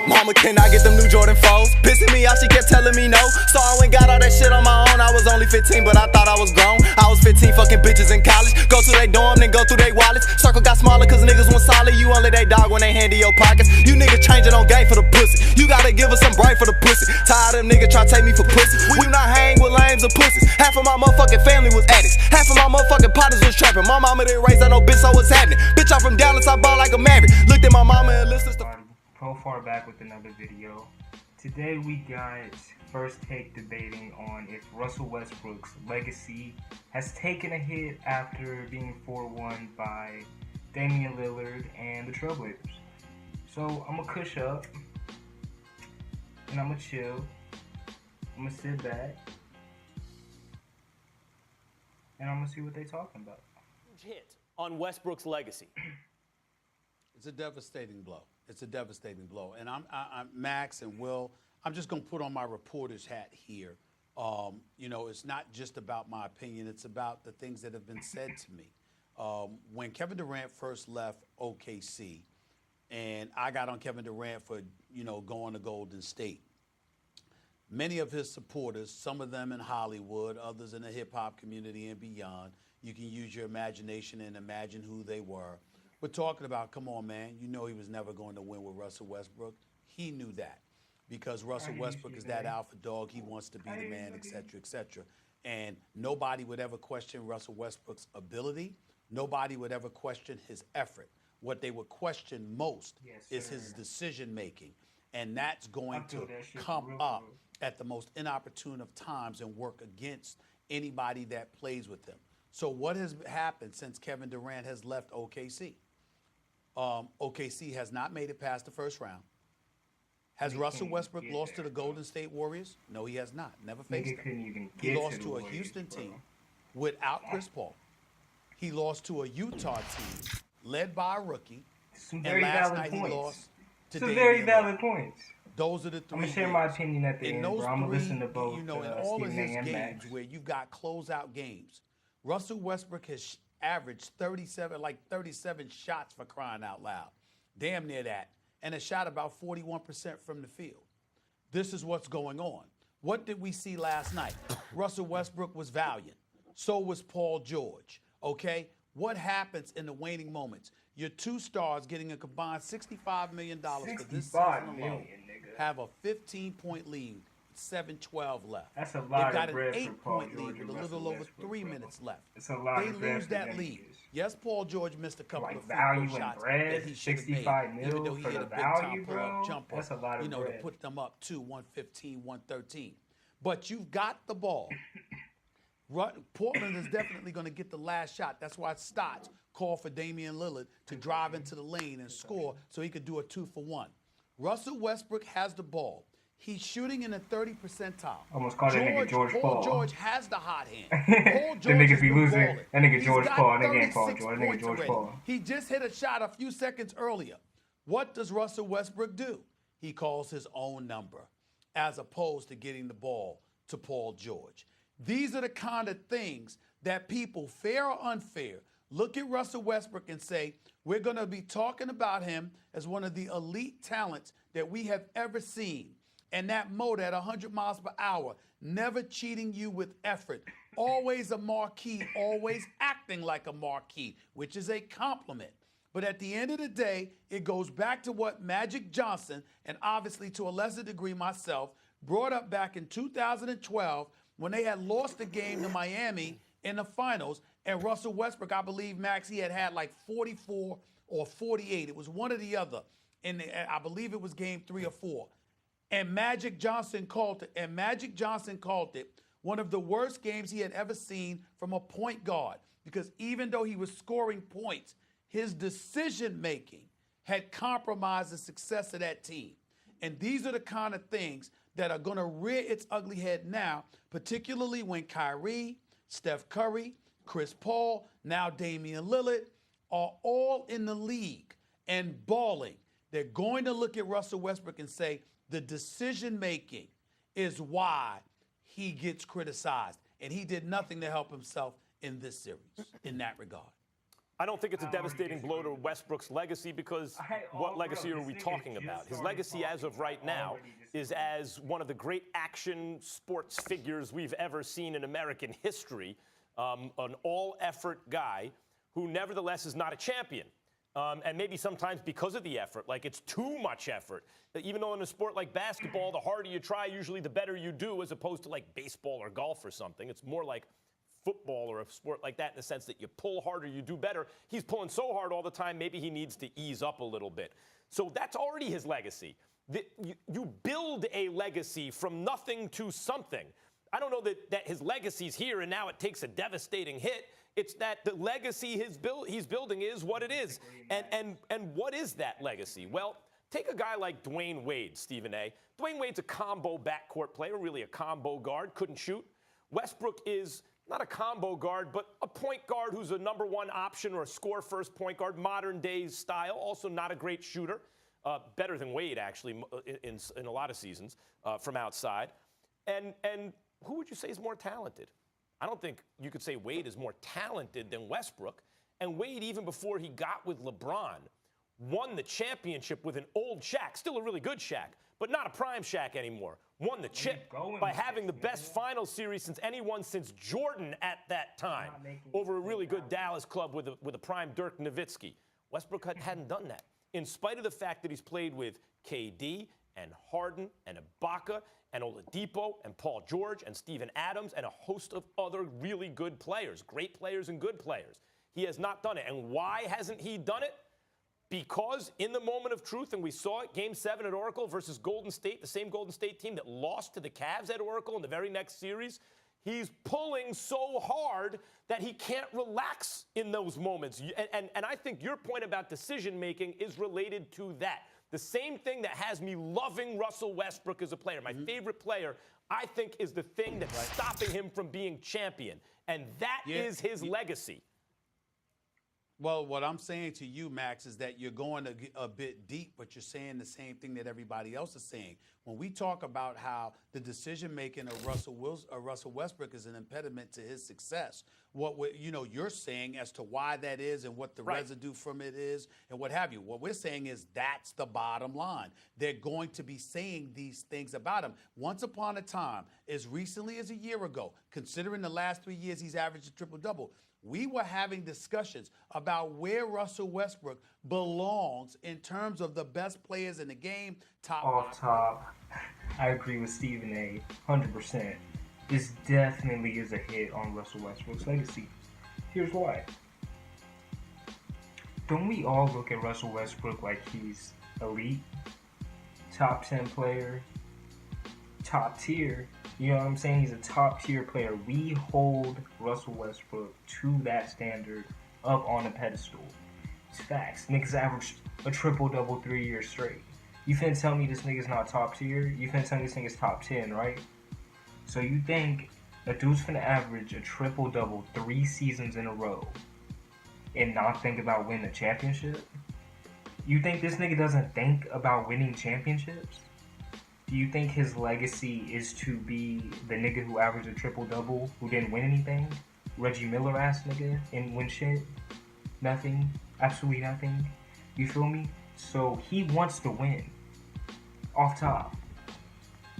Mama, can I get them new Jordan 4s? Pissing me off, she kept telling me no. So I went got all that shit on my own. I was only 15, but I thought I was grown. I was 15 fucking bitches in college. Go to they dorm, then go through they wallets. Circle got smaller cause niggas want solid. You only they dog when they hand in your pockets. You niggas changing on game for the pussy. You gotta give us some brain for the pussy. Tired of them niggas try to take me for pussy. We do not hang with lames or pussies. Half of my motherfucking family was addicts. Half of my motherfucking partners was trapping. My mama didn't raise no bitch, so what's happening? Bitch, I'm from Dallas, I ball like a maverick. Looked at my mama and listened to Profar back with another video. Today we got first take debating on if Russell Westbrook's legacy has taken a hit after being 4-1 by Damian Lillard and the Trailblazers. So I'm gonna cush up and I'm gonna chill. I'm gonna sit back and I'm gonna see what they talking about. Hit on Westbrook's legacy. It's a devastating blow. It's a devastating blow. And I'm Max and Will, I'm just going to put on my reporter's hat here. You know, it's not just about my opinion. It's about the things that have been said to me. When Kevin Durant first left OKC, and I got on Kevin Durant for, you know, going to Golden State, many of his supporters, some of them in Hollywood, others in the hip-hop community and beyond, you can use your imagination and imagine who they were. We're talking about, come on, man, you know he was never going to win with Russell Westbrook. He knew that because Russell Westbrook is that alpha dog. He wants to be the man, et cetera, et cetera. And nobody would ever question Russell Westbrook's ability. Nobody would ever question his effort. What they would question most is his decision-making. And that's going to come up at the most inopportune of times and work against anybody that plays with him. So what has happened since Kevin Durant has left OKC? OKC has not made it past the first round. Has Russell Westbrook lost to the Golden State Warriors? No, he has not. Never faced them. He lost to a Houston team without Chris Paul. He lost to a Utah team led by a rookie. Some very valid points. He lost to Some very valid points. Those are the three. I'm gonna share my opinion at the end, those bro. I'm gonna three, listen to both. You know, in all of his games where you've got closeout games, Russell Westbrook has averaged 37 shots for crying out loud. Damn near that. And has shot about 41% from the field. This is what's going on. What did we see last night? Russell Westbrook was valiant. So was Paul George. Okay? What happens in the waning moments? Your two stars getting a combined $65 million for this season alone have a 15-point lead. 7-12 left. That's a lot They've got of bread an for Paul 8-point George lead with a Russell little over Westbrook, 3 bro. minutes left. It's a lot they of bread lose for that them lead. niggas. Yes, Paul George missed a couple Like of value free throw and shots bread, that he should have 65 made, mil even though he for hit the a big value, time bro. pull-up jumper. That's a lot of you know, bread. to put them up to 115, 113. But you've got the ball. Portland is definitely going to get the last shot. That's why Stotts called for Damian Lillard to drive into the lane and score so he could do a 2-for-1. Russell Westbrook has the ball. He's shooting in the 30 percentile. Almost called that nigga George Paul. Paul George has the hot hand. Paul George the niggas be losing. balling. That nigga He's George got Paul. That nigga ain't Paul 36 George. That nigga points George already. Paul. He just hit a shot a few seconds earlier. What does Russell Westbrook do? He calls his own number as opposed to getting the ball to Paul George. These are the kind of things that people, fair or unfair, look at Russell Westbrook and say, we're going to be talking about him as one of the elite talents that we have ever seen. And that motor at 100 miles per hour, never cheating you with effort, always a marquee, always acting like a marquee, which is a compliment. But at the end of the day, it goes back to what Magic Johnson, and obviously to a lesser degree myself, brought up back in 2012 when they had lost the game to Miami in the finals. And Russell Westbrook, I believe, Max, he had like 44 or 48. It was one or the other. I believe it was game 3 or 4. And Magic Johnson called it one of the worst games he had ever seen from a point guard, because even though he was scoring points, his decision-making had compromised the success of that team. And these are the kind of things that are going to rear its ugly head now, particularly when Kyrie, Steph Curry, Chris Paul, now Damian Lillard are all in the league and balling. They're going to look at Russell Westbrook and say, the decision-making is why he gets criticized. And he did nothing to help himself in this series, in that regard. I don't think it's a devastating blow to Westbrook's legacy because what legacy are we talking about? His legacy as of right now is as one of the great action sports figures we've ever seen in American history, an all-effort guy who nevertheless is not a champion. And maybe sometimes because of the effort, like it's too much effort. Even though in a sport like basketball, the harder you try, usually the better you do, as opposed to like baseball or golf or something. It's more like football or a sport like that in the sense that you pull harder, you do better. He's pulling so hard all the time, maybe he needs to ease up a little bit. So that's already his legacy. You build a legacy from nothing to something. I don't know that his legacy's here and now it takes a devastating hit. It's that the legacy he's building is what it is. And what is that legacy? Well, take a guy like Dwayne Wade, Stephen A. Dwayne Wade's a combo backcourt player, really a combo guard, couldn't shoot. Westbrook is not a combo guard, but a point guard who's a number one option or a score-first point guard, modern day style, also not a great shooter. Better than Wade, actually, in a lot of seasons from outside. And who would you say is more talented? I don't think you could say Wade is more talented than Westbrook. And Wade, even before he got with LeBron, won the championship with an old Shaq, still a really good Shaq, but not a prime Shaq anymore. Won the chip by having the best final series since anyone since Jordan at that time over a really good Dallas club with a prime Dirk Nowitzki. Westbrook hadn't done that, in spite of the fact that he's played with KD and Harden and Ibaka and Oladipo and Paul George and Steven Adams and a host of other really good players, great players and good players. He has not done it. And why hasn't he done it? Because in the moment of truth, and we saw it, Game 7 at Oracle versus Golden State, the same Golden State team that lost to the Cavs at Oracle in the very next series, he's pulling so hard that he can't relax in those moments. And I think your point about decision-making is related to that. The same thing that has me loving Russell Westbrook as a player, my favorite player, I think is the thing that's stopping him from being champion. And that is his legacy. Well, what I'm saying to you, Max, is that you're going a bit deep, but you're saying the same thing that everybody else is saying. When we talk about how the decision-making of Russell Westbrook is an impediment to his success, you're saying as to why that is and what the residue from it is and what have you. What we're saying is that's the bottom line. They're going to be saying these things about him. Once upon a time, as recently as a year ago, considering the last 3 years he's averaged a triple-double, we were having discussions about where Russell Westbrook belongs in terms of the best players in the game. Off top, I agree with Stephen A. 100%. This definitely is a hit on Russell Westbrook's legacy. Here's why. Don't we all look at Russell Westbrook like he's elite, top 10 player, top tier? You know what I'm saying? He's a top tier player. We hold Russell Westbrook to that standard up on a pedestal. It's facts. Niggas averaged a triple-double 3 years straight. You finna tell me this nigga's not top tier? You finna tell me this nigga's top 10, right? So you think a dude's finna average a triple-double 3 seasons in a row and not think about winning a championship? You think this nigga doesn't think about winning championships? Do you think his legacy is to be the nigga who averaged a triple-double, who didn't win anything? Reggie Miller-ass nigga, and win shit? Nothing? Absolutely nothing? You feel me? So he wants to win. Off top.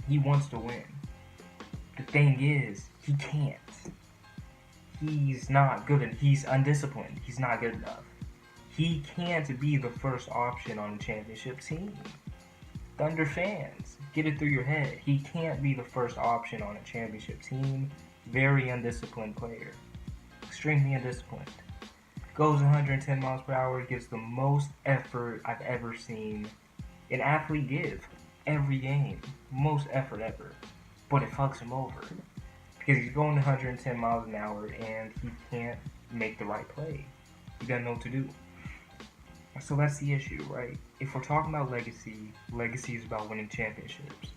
He wants to win. The thing is, he can't. He's not good enough. He's undisciplined. He's not good enough. He can't be the first option on a championship team. Thunder fans, get it through your head. He can't be the first option on a championship team. Very undisciplined player. Extremely undisciplined. Goes 110 miles per hour, gives the most effort I've ever seen an athlete give every game. Most effort ever. But it fucks him over. Because he's going 110 miles an hour and he can't make the right play. He doesn't know what to do. So that's the issue, right? If we're talking about legacy, legacy is about winning championships.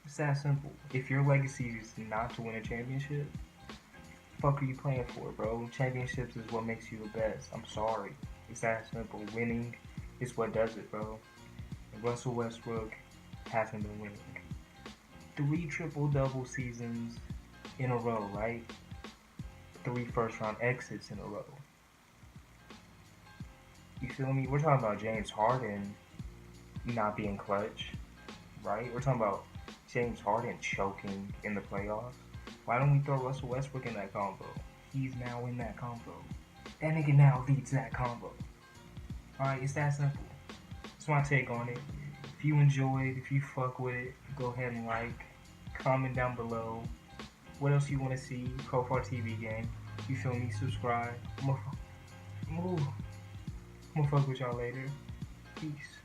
It's that simple. If your legacy is not to win a championship, the fuck are you playing for, bro? Championships is what makes you the best. I'm sorry. It's that simple. Winning is what does it, bro. And Russell Westbrook hasn't been winning. 3 triple-double seasons in a row, right? 3 first-round exits in a row. feel me? We're talking about James Harden not being clutch, right? We're talking about James Harden choking in the playoffs. Why don't we throw Russell Westbrook in that combo? He's now in that combo. That nigga now leads that combo. Alright, it's that simple. That's my take on it. If you enjoyed, if you fuck with it, go ahead and like, comment down below. What else you want to see? Profile TV game. You feel me? Subscribe. I'm gonna fuck with y'all later. Peace.